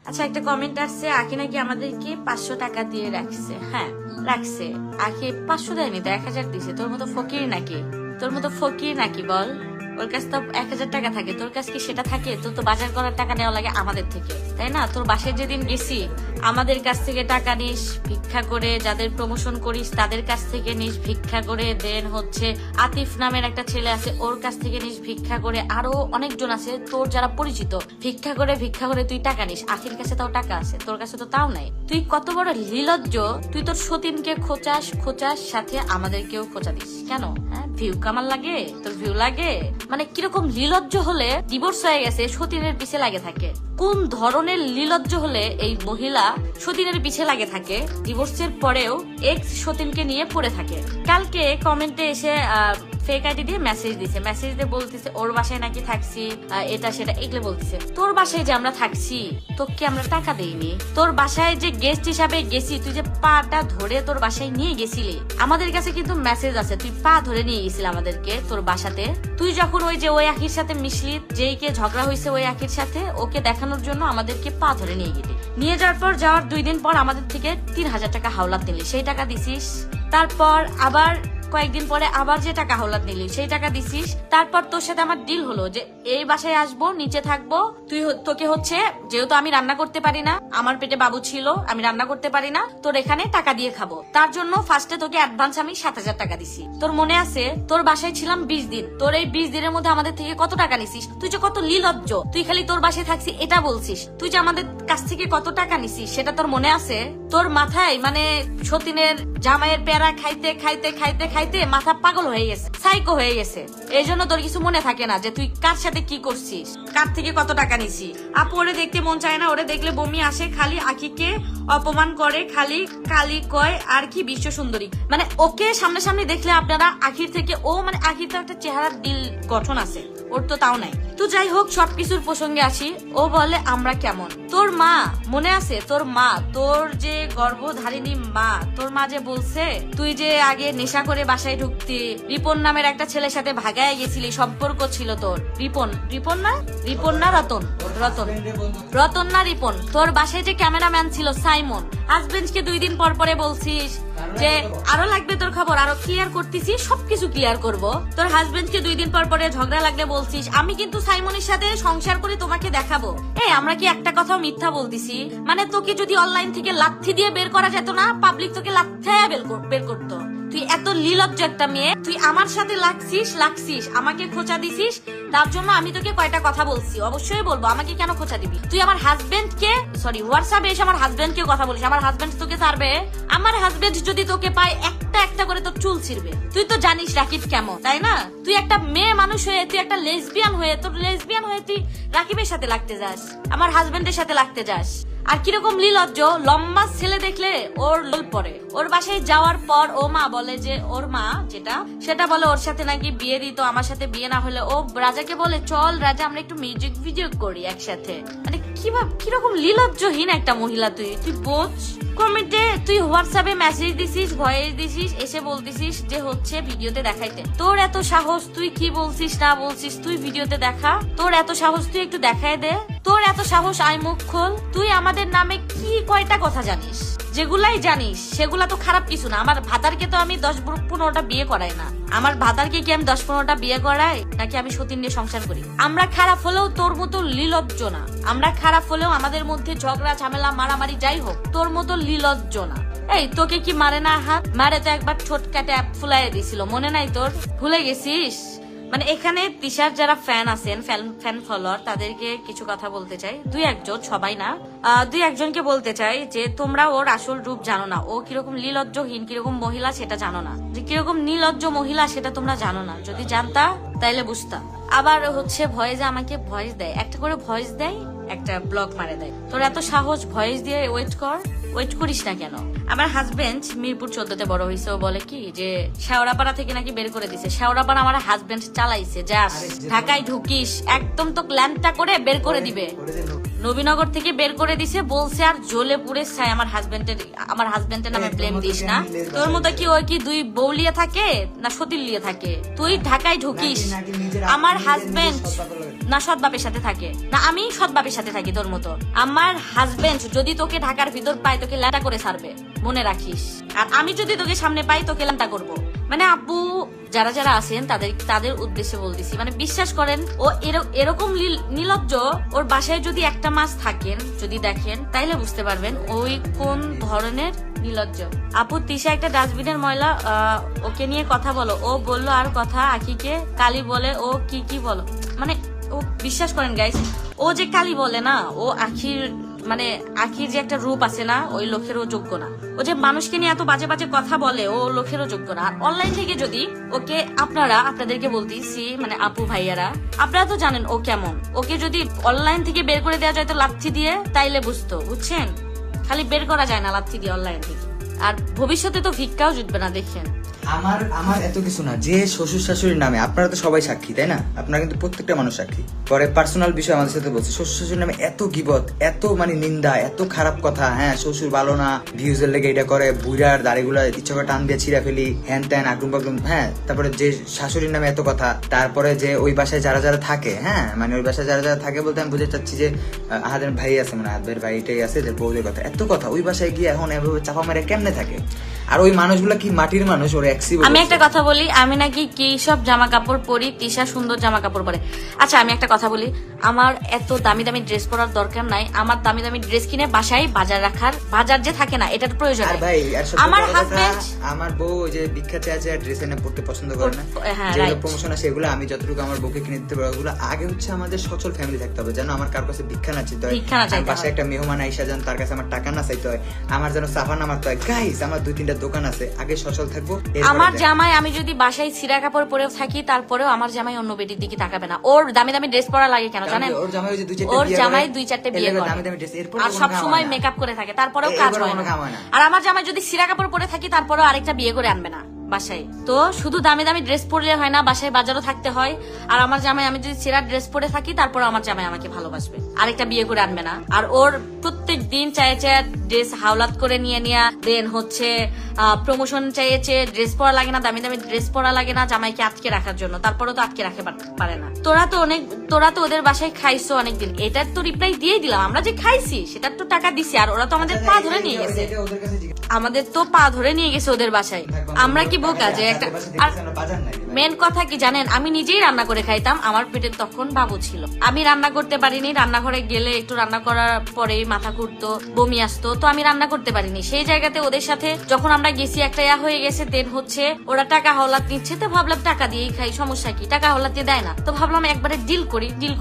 আচ্ছা, একটা কমেন্ট আসছে, আখি নাকি আমাদেরকে 500 টাকা দিয়ে রাখছে। হ্যাঁ রাখছে, আখি 500 দেয়নি তো 1000 দিছে। তোর মতো ফকির নাকি? তোর মতো ফকির নাকি বল? ওর কাছে তো 1000 টাকা থাকে, তোর কাছে কি সেটা থাকে? তোর তো বাজার করার টাকা নেওয়া লাগে আমাদের থেকে, তাই না? তোর বাসায় যেদিন গেছি আমাদের কাছ থেকে টাকা নিস ভিক্ষা করে, যাদের প্রমোশন করিস তাদের কাছ থেকে নিস ভিক্ষা করে, দেন হচ্ছে আতিফ নামের একটা ছেলে আছে ওর কাছ থেকে নিস ভিক্ষা করে, আরো অনেকজন আছে তোর যারা পরিচিত, ভিক্ষা করে তুই টাকা নিস। আখির কাছে তাও টাকা আছে, তোর কাছে তো তাও নাই। তুই কত বড় নির্লজ্জ! তুই তোর সতীনকে খোঁচাস সাথে আমাদেরকেও খোঁচা দিস কেন? হ্যাঁ, ভিউ কামাল লাগে তোর? ভিউ লাগে মানে কিরকম নির্লজ্জ হলে ডিভোর্স হয়ে গেছে সতীনের পিছে লাগে থাকে? কোন ধরনের নির্লজ্জ হলে এই মহিলা সতীনের পিছে লাগে থাকে, ডিভোর্সের পরেও এক্স সতীনকে নিয়ে পড়ে থাকে? কালকে কমেন্টে এসে ফেক আইডি দিয়ে মেসেজ দিয়ে বলতেছে ওর বাসায় নাকি থাকছি, এটা সেটা এগুলো বলতেছে। তোর বাসায় যে আমরা থাকছি তোকে আমরা টাকা দেইনি? তোর বাসায় যে গেস্ট হিসাবে গেছি, তুই যে পাটা ধরে তোর বাসায় নিয়ে গেছিলি, আমাদের কাছে কিন্তু মেসেজ আছে তুই পা ধরে নিয়ে গেছিলি আমাদেরকে তোর বাসাতে। তুই যখন ওই যে ওই আখির সাথে মিশলি, যেইকে ঝগড়া হয়েছে ওই আখির সাথে, ওকে দেখানোর জন্য আমাদেরকে পা ধরে নিয়ে গেলি। নিয়ে যাওয়ার 2 দিন পর আমাদের থেকে 3000 টাকা হাওলাত নিলি, সেই টাকা দিছিস। তারপর আবার কয়েকদিন পরে আবার যে টাকা হাওলাত নিলি সেই টাকা দিছিস। তারপর তোর সাথে আমার ডিল হলো যে এই বাসায় আসবো, নিচে থাকবো, তোকে হচ্ছে যেহেতু আমি রান্না করতে পারি না, আমার পেটে বাবু ছিল, আমি রান্না করতে পারি না, তোর এখানে টাকা দিয়ে খাবো। তার জন্য ফার্স্টে তোকে অ্যাডভান্স আমি 7000 টাকা দিছি। তোর মনে আছে? তোর বাসায় ছিলাম 20 দিন, তোর এই 20 দিনের মধ্যে আমাদের থেকে কত টাকা নিছিস? তুই যে কত নির্লজ্জ! তুই খালি তোর বাসায় থাকছি এটা বলছিস, তুই যে আমাদের কাছ থেকে কত টাকা নিছিস সেটা তোর মনে আছে? তোর মাথায় মানে সতীনের জামাইয়ের পেয়ারা খাইতে খাইতে খাইতে খাইতে মাথা পাগল হয়ে গেছে, সাইকো হয়ে গেছে। এই জন্য তোর কিছু মনে থাকে না যে তুই কার সাথে কি করছিস, কার থেকে কত টাকা নিছিস। আপু ওরে দেখতে মন চায় না, ওরে দেখলে বমি আসে, খালি আখিকে অপমান করে, খালি কালি কয় আর কি বিশ্ব সুন্দরী। মানে ওকে সামনাসামনি দেখলে আপনারা আখির থেকে, ও মানে আখির তো একটা চেহারার দিল গঠন আছে, ওর তো তাও নাই। তো যাই হোক, সবকিছুর প্রসঙ্গে আসি। ও বলে আমরা কেমন? তোর মা মনে আছে? তোর মা, তোর যে গর্ভধারিণী মা, তোর মা যে বলছে তুই যে আগে নেশা করে বাসায় ঢুকতি, রিপন নামের একটা ছেলের সাথে ভাগায় গেছিলি, সম্পর্ক ছিল তোর। রিপন না রতন না রিপন। তোর বাসায় যে ক্যামেরাম্যান ছিল সাইমন, হাজবেন্ডকে 2 দিন পর পরে বলছিস যে আরো লাগবে তোর খবর, আরো ক্লিয়ার করতেছি, সবকিছু ক্লিয়ার করব। তোর হাজবেন্ডকে 2 দিন পর পরে ঝগড়া লাগলে বলছিস আমি কিন্তু সাইমনের সাথে সংসার করে তোমাকে দেখাবো। আমরা কি একটা কথাও মিথ্যা বলতেছি? মানে তোকে যদি অনলাইন থেকে লাথি দিয়ে বের করা যেত না, পাবলিক তোকে লাথিয়ে বের করতো। তুই এত নির্লজ্জ একটা মেয়ে, তুই আমার সাথে লাগছিস, আমাকে খোঁচা দিছিস, তার জন্য আমি তোকে কয়টা কথা বলছি, অবশ্যই বলবো। আমাকে কেন খোঁচা দিবি? তুই আমার হাজবেন্ডকে হোয়াটসঅ্যাপে এসে আমার হাজবেন্ডকে কথা বলিস, আমার হাজবেন্ড তোকে ছাড়বে? আমার হাজবেন্ড যদি তোকে পায় একটা করে তোর চুল ছিড়বে। তুই তো জানিস রাকিব কেমন, তাই না? তুই একটা মেয়ে মানুষ হয়ে, তুই একটা লেসবিয়ান হয়ে তুই রাকিবের সাথে লাগতে যাস, আমার হাজবেন্ডের সাথে লাগতে যাস। আর কিরকম নির্লজ্জ! লম্বা ছেলে দেখলে ওর লোল পড়ে। ওর বাসায় যাওয়ার পর ও মা বলে যে, ওর মা সেটা বলে ওর সাথে নাকি বিয়ে দিত, আমার সাথে বিয়ে না হলে ও রাজাকে বলে চল রাজা আমরা একটু মিউজিক ভিডিও করি একসাথে। মানে কিরকম নির্লজ্জহীন একটা মহিলা তুই বোঝ। কমেন্টে তুই হোয়াটসঅ্যাপে মেসেজ দিছিস, ভয়েস দিছিস, এসে বলতিছিস যে হচ্ছে ভিডিওতে দেখাইতে। তোর এত সাহস, তুই কি বলছিস না বলছিস তুই ভিডিওতে দেখা। তোর এত সাহস, তুই একটু দেখায় দে। তোর এত সাহস, আই মুখ খোল। তুই আমাদের নামে কি কয়টা কথা জানিস? যেগুলাই জানিস সেগুলা তো খারাপ কিছু না। আমার ভাতারকে তো আমি 10-15টা বিয়ে করাই না। আমার ভাতারকে কি আমি 10-15টা বিয়ে করাই, নাকি আমি সতীন নিয়ে সংসার করি? আমরা খারাপ হলেও তোর মতো নির্লজ্জ না। আমরা খারাপ হলেও আমাদের মধ্যে ঝগড়া ঝামেলা মারামারি যাই হোক, তোর মতো নির্লজ্জ না। এই তোকে কি মারে না? হাত মারে তো একবার ছোট কাটে ফুলাই দিছিল, মনে নাই তোর? ভুলে গেছিস? মানে এখানে তিশার যারা ফ্যান আছেন, ফ্যান ফলোয়ার, তাদেরকে কিছু কথা বলতে চাই। 2-1জন, সবাই না, 2-1জনকে বলতে চাই যে তোমরা ওর আসল রূপ জানো না। ও কিরকম নির্লজ্জহীন, কিরকম মহিলা সেটা জানো না। যে কিরকম নির্লজ্জ মহিলা সেটা তোমরা জানো না। যদি জানতা তাইলে বুঝতা। আবার হচ্ছে ভয়েসে আমাকে ভয়েস দেয়, একটা করে ভয়েস দেয়, একটা ব্লগ মারে দেয়। তোর এত সাহস, ভয়েস দিয়ে ওয়েট করিস না কেন? আমার হাজবেন্ড মিরপুর 14তে বড় হয়েছে। ও বলে কি যে শেওড়াপাড়া থেকে নাকি বের করে দিছে। শেওড়াপাড়া আমার হাজবেন্ড চালাইছে, যাস ঢাকায় ঢুকিস একদম তো ল্যান্ডটা করে বের করে দিবে। নবীনগর থেকে বের করে দিছে বলছে, আর জ্বলে পুড়ে ছাই। আমার হাজবেন্ডের নামে ব্লেম দিস না। তোর মতো কি ওই কি 2 বউ লিয়ে থাকে না সতীন লিয়ে থাকে? তুই ঢাকায় ঢুকিস, আমার হাজবেন্ড না সৎ বাপের সাথে থাকে, না আমি সৎ বাপের সাথে থাকি তোর মতো। আমার হাজবেন্ড যদি তোকে ঢাকার ভিতর পায় তোকে ল্যাটা করে ছাড়বে, মনে রাখিস। আর আমি যদি তোকে সামনে পাই তোকে ল্যাটা করবো। মানে আপু যারা যারা আছেন তাদের উদ্দেশ্যে বলতেছি, মানে বিশ্বাস করেন ও এরকম নির্লজ্জ। ওর বাসায় যদি একটা মাস থাকেন, যদি দেখেন, তাইলে বুঝতে পারবেন ওই কোন ধরনের নির্লজ্জ। আপু তিশা একটা ডাস্টবিনের ময়লা, ওকে নিয়ে কথা বলো। ও বললো আর কথা, আখিকে কালি বলে, ও কি বলো। মানে ও বিশ্বাস করেন গাইস, ও যে কালি বলে না, ও আখির মানে আখির যে একটা রূপ আছে না, ওই লোকেরও যোগ্য না। ও যে মানুষকে নিয়ে এত বাজে বাজে কথা বলে, ও লোকেরও যোগ্য না। আর অনলাইন থেকে যদি ওকে আপনাদেরকে বলতেছি, মানে আপু ভাইয়ারা, আপনারা তো জানেন ও কেমন। ওকে যদি অনলাইন থেকে বের করে দেওয়া যায় তো লাথি দিয়ে, তাইলে বুঝতো, বুঝছেন। খালি বের করা যায় না লাথি দিয়ে অনলাইন থেকে। আর ভবিষ্যতে তো ভিক্ষাও জুটবে না, দেখেন। আমার এত কিছু না, যে শ্বশুর শাশুড়ির নামে, আপনারা তো সবাই সাক্ষী তাই না, আপনারা কিন্তু প্রত্যেকটা মানুষ সাক্ষী। পরে পার্সোনাল বিষয় আমাদের সাথে বলছে, শ্বশুর শাশুড়ির নামে এত গিবত, এত মানে নিন্দা, এত খারাপ কথা। হ্যাঁ, শ্বশুর ভালো না, ভিউজের লেগে এটা করে, বুড়ার দাড়িগুলা ইচ্ছা করে টান দিয়ে ছিঁড়া ফেলি, হ্যান ত্যান আগুন বাগুন। হ্যাঁ, তারপরে যে শাশুড়ির নামে এত কথা, তারপরে যে ওই বাসায় যারা যারা থাকে, হ্যাঁ মানে ওই বাসায় যারা যারা থাকে বলতে আমি বুঝতে চাচ্ছি যে আহাদের ভাই আছে, মানে আহাদের ভাইটাই আছে, যে বউদের কথা এত কথা, ওই বাসায় গিয়ে এখন এভাবে চাপা মেরে কেমনে থাকে? আর ওই মানুষগুলা কি মাটির মানুষ? ওর আমি একটা কথা বলি, আমি নাকি কি সব জামা কাপড় পরি, তিশা সুন্দর জামা কাপড় পরে। আচ্ছা আমি একটা কথা বলি, আমার এত দামি দামি ড্রেস পরার দরকার নাই। আমার দামি দামি ড্রেস কিনে বাসায় বাজার রাখার, বাজার যে থাকে না, এটার প্রয়োজন নাই। ভাই আমার হাজবেন্ড, আমার বউ যে বিখ্যাত আছে ড্রেস এনে পড়তে পছন্দ করে না, যেগুলো প্রমোশন আছে সেগুলো আমি যতটুকু আমার বউকে কিনে দিতে পারবো। ওগুলো আগে হচ্ছে আমাদের সচ্ছল ফ্যামিলি থাকতে হবে, যেন আমার কার কাছে ভিক্ষা না চাইতে হয়, বাসায় একটা মেহমান আইসা যেন তার কাছে আমার টাকা না চাইতে হয়, আমার যেন সাফা না মারতে হয়। গাইস, আমার 2-3টা দোকান আছে, আগে সচ্ছল থাকবো। আমার জামাই, আমি যদি বাসায় ছিঁড়া কাপড় পরেও থাকি, তারপরেও আমার জামাই অন্য বেটির দিকে তাকাবে না। ওর দামি দামি ড্রেস পরা লাগে কেন জানেন? ওর জামাই 2-4টে বিয়ে করে আর সবসময় মেকআপ করে থাকে, তারপরেও কাজ হয় না। আর আমার জামাই যদি ছিঁড়া কাপড় পরে থাকি, তারপরেও আরেকটা বিয়ে করে আনবে না বাসায়। তো শুধু দামি দামি ড্রেস পরলে হয় না, বাসায় বাজারও থাকতে হয়। আর আমার জামাই, আমি যদি ছেঁড়া ড্রেস পরে থাকি, তারপর আমার জামাই আমাকে ভালোবাসবে, আরেকটা বিয়ে করে আনবে না। আর ওর প্রত্যেক দিন চাইছে ড্রেস হাওলাত করে নিয়ে দেন হচ্ছে প্রমোশন চাইছে, ড্রেস পরা লাগে না, দামি দামি ড্রেস পরা লাগে না জামাইকে আটকে রাখার জন্য, তারপরে তো আটকে রাখতে পারে না। তোরা তো ওদের বাসায় খাইছো অনেকদিন, এটার তো রিপ্লাই দিয়ে দিলাম। আমরা যে খাইছি সেটার তো টাকা দিছি, আর ওরা তো আমাদের পা ধরে নিয়ে গেছে, আমাদের তো পা ধরে নিয়ে গেছে ওদের বাসায়। আমরা কি বোকা যে একটা? আর মেন কথা কি জানেন, আমি নিজেই রান্না করে খাইতাম, আমার পেটে তখন বাবু ছিল, আমি রান্না করতে পারিনি। রান্নাঘরে গেলে একটু রান্না করার পরে মাথা ঘুরতো, বমি আসতো, তো আমি রান্না করতে পারিনি। সেই জায়গাতে ওদের সাথে যখন আমরা গেছি, একটা হয়ে গেছে, দেন হচ্ছে ওরা টাকা হাওলাত নিচ্ছে, তো ভাবলাম টাকা দিয়েই খাই, সমস্যা কি? টাকা হাওলাত দিয়ে দেয় না, তো ভাবলাম একবারে ডিল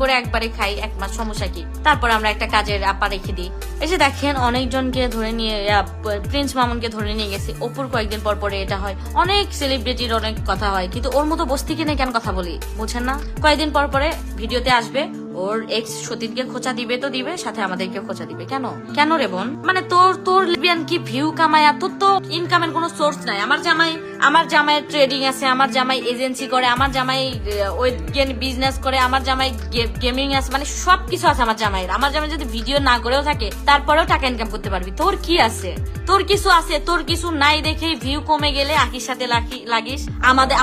করে একবারে খাই, 1 মাস, সমস্যা কি? তারপর আমরা একটা কাজের আপা রেখে দিই। এই যে দেখেন, অনেকজনকে ধরে নিয়ে, প্রিন্স মামুনকে ধরে নিয়ে গেছি, অপুর কয়েকদিন পর পরে এটা হয়, অনেক সেলিব্রিটির অনেক কথা হয়, কিন্তু ওর মতো বস্তি কিনে কেন কথা বলি, বুঝছেন না? কয়েকদিন পর পরে ভিডিওতে আসবে, ওর এক্স সতীনকে খোঁচা দিবে, তো দিবে, সাথে আমাদেরকে খোঁচা দিবে। কেন রে বোন? মানে তোর লিবিয়ান কি ভিউ কামায়? তোর তো ইনকামের কোনো সোর্স নাই। আমার জামাই ট্রেডিং আছে, আমার জামাই এজেন্সি করে, আমার জামাই ওয়েট গেইন বিজনেস করে, আমার জামাই গেমিং আছে, মানে সবকিছু আছে আমার জামাইয়ের। আমার জামাই যদি ভিডিও না করেও থাকে, তারপরেও টাকা ইনকাম করতে পারবি। তোর কি আছে? তোর কিছু আছে? তোর কিছু নাই দেখে ভিউ কমে গেলে আখির সাথে লাগিস,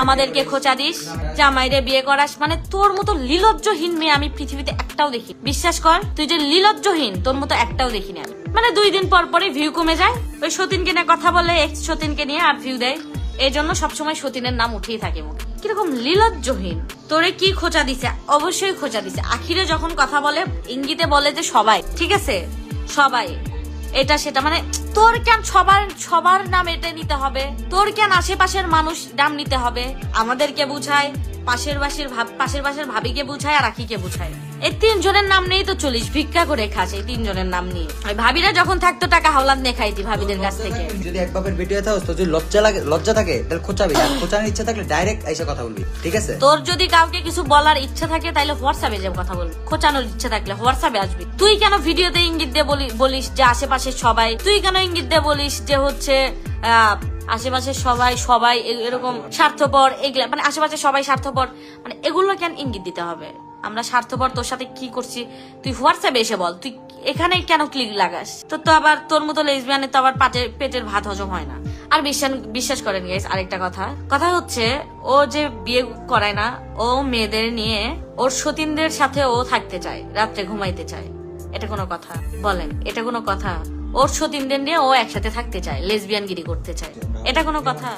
আমাদেরকে খোঁচা দিস, জামাইরে বিয়ে করাস। মানে তোর মতো লিলজ্জহীন মেয়ে আমি পৃথিবীতে একটাও দেখি। বিশ্বাস কর, তুই যে লিলজ্জহীন, তোর মতো একটাও দেখিনি আমি। মানে 2 দিন পর পরে ভিউ কমে যায়, ওই সতীনকে নিয়ে কথা বলে, এক্স সতীনকে নিয়ে, আর ভিউ দেয়। এই জন্য সবসময় সতীনের নাম উঠেই থাকে মুখে। কিরকম লিলজ্জহীন! তোরে কি খোঁচা দিছে? অবশ্যই খোঁচা দিছে। আখিরে যখন কথা বলে ইঙ্গিতে বলে যে সবাই, ঠিক আছে সবাই, এটা সেটা, মানে তোর কেন সবার নাম এটা নিতে হবে? তোর কেন আশেপাশের মানুষ নাম নিতে হবে? আমাদেরকে বুঝায়, পাশের বাসের ভাবিকে বুঝায়, আর আখিকে বুঝায়। এই 3 জনের নাম নেই তো চলিস, ভিক্ষা করে খাস এই 3 জনের নাম নিয়ে। ভাবিরা যখন থাকতো টাকা হাওলাত নিয়ে খাইতি ভাবিদের কাছ থেকে। যদি এক বাপের ভিডিও থাকো, তো যদি লজ্জা থাকে তাহলে খোঁচাবি, আর খোঁচানোর ইচ্ছা থাকলে ডাইরেক্ট এসে কথা বলবি, ঠিক আছে? তোর যদি কাউকে কিছু বলার ইচ্ছা থাকে তাহলে হোয়াটসঅ্যাপে যে কথা বলবি, খোঁচানোর ইচ্ছা থাকলে হোয়াটসঅ্যাপে আসবি। তুই কেন ভিডিওতে ইঙ্গিত দিয়ে বলিস যে আশেপাশে সবাই? তুই কেন ইঙ্গিত দিয়ে বলিস যে হচ্ছে আশেপাশে সবাই এরকম স্বার্থপর, এগুলা মানে আশেপাশে সবাই স্বার্থপর, মানে এগুলো কেন ইঙ্গিত দিতে হবে? আমরা স্বার্থপর, তোর সাথে কি করছি তুই হোয়াটসঅ্যাপে এসে বল। তুই এখানে কেন ক্লিক লাগাস? তো আবার তোর মতো লেসবিয়ানের তো আবার পেটের ভাত হজম হয় না। আর বিশ্বাস করেন গাইস, আরেকটা কথা হচ্ছে ও যে বিয়ে করায় না, ও মেয়েদের নিয়ে ওর সতীনদের সাথে ও থাকতে চায়, রাত্রে ঘুমাইতে চায়। এটা কোনো কথা বলেন? এটা কোনো কথা? ওর সতীনদের নিয়ে ও একসাথে থাকতে চায়, লেসবিয়ান গিরি করতে চায়, এটা কোনো কথা?